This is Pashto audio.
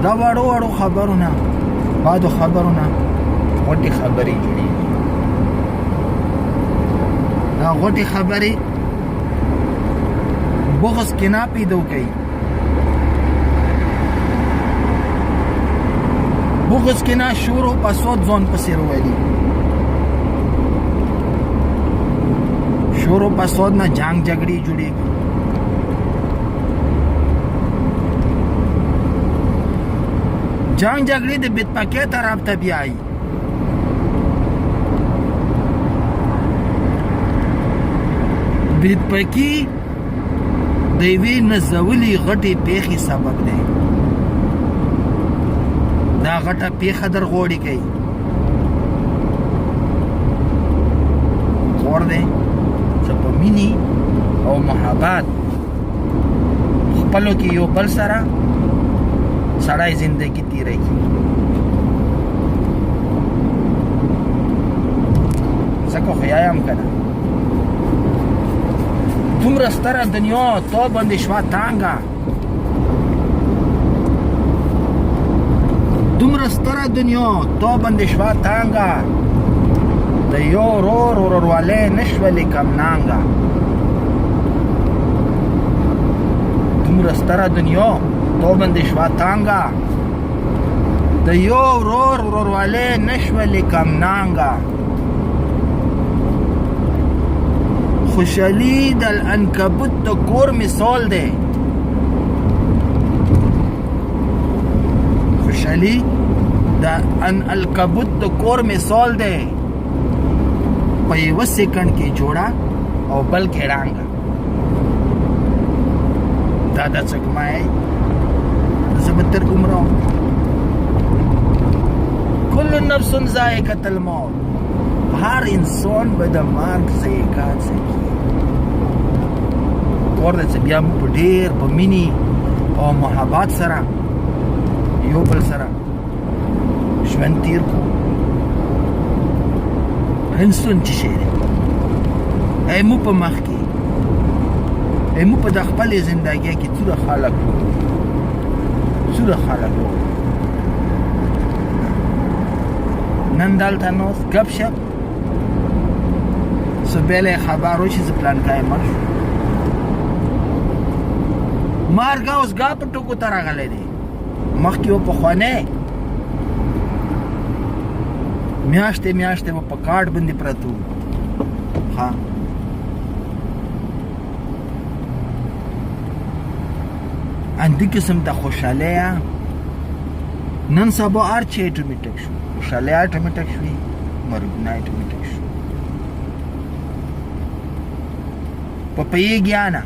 دا وړو وړو خبرونه بعدو خبرونه غټې خبرې جوړېږي. دا غټې خبرې بغض کینه پیدا کوي. بغض کینه شور او پسود ځان پسې راولي. شور او پسود نه جنگ جګړې جوړېږي. جنگ جګړې د بدپکۍ طرف ته بیایي. بدپکي د یوې نزولې غټې پیښې سبب دی. دا غټه پیښه در غوړې کوي. خور دی چې په مینې او محبت خپلو کې یو بل سره سړی زندگی تیره کی. ځکه خو یایم که نه دومره ستره دنیا تا باندې شوه تانګه. دومره ستره دنیا تا باندې شوه تانګه. د یو ورور وروروالی نه شولې کم نانګه. دومره ستره دنیا تو باندې شوه تانګه. د یو ورور وروروالی نه شولې کم نانګه. خوشحالي د العنکبوت د کور مثال دی. خوشحالي د العنکبوت د کور مثال دی. په یوه سیکنډ کې جوړه او بل کې ړانګه. دا د څکمای زه به تر عمره کل نفس ذائقة الموت. هر انسان به د مرګ ذایقه څکي. ورته چې بیا موږ په ډېر په مینې او محبت سره یو بل سره ژوند تیر کړو. انسان چې شی دی ای موږ په مخ کې ای موږ په د خپلې زندګۍ کې څومره خلک نن دلته ناست ګپ شپ څه بېله خبر وشي زه پلانکی مړ شو. مرګ اوس ګپ ټکو ته راغلی دی. مخکې و پخوانی میاشتې میاشتې به په کارډ باندې پرته وو. ها اندې قسم ته خوشحالۍ نن سبا هر چې اټومیټک شو. خوشحالۍ اټومیټک شوي، مرګونه اټومیټک شو. په پوهېږي یا نه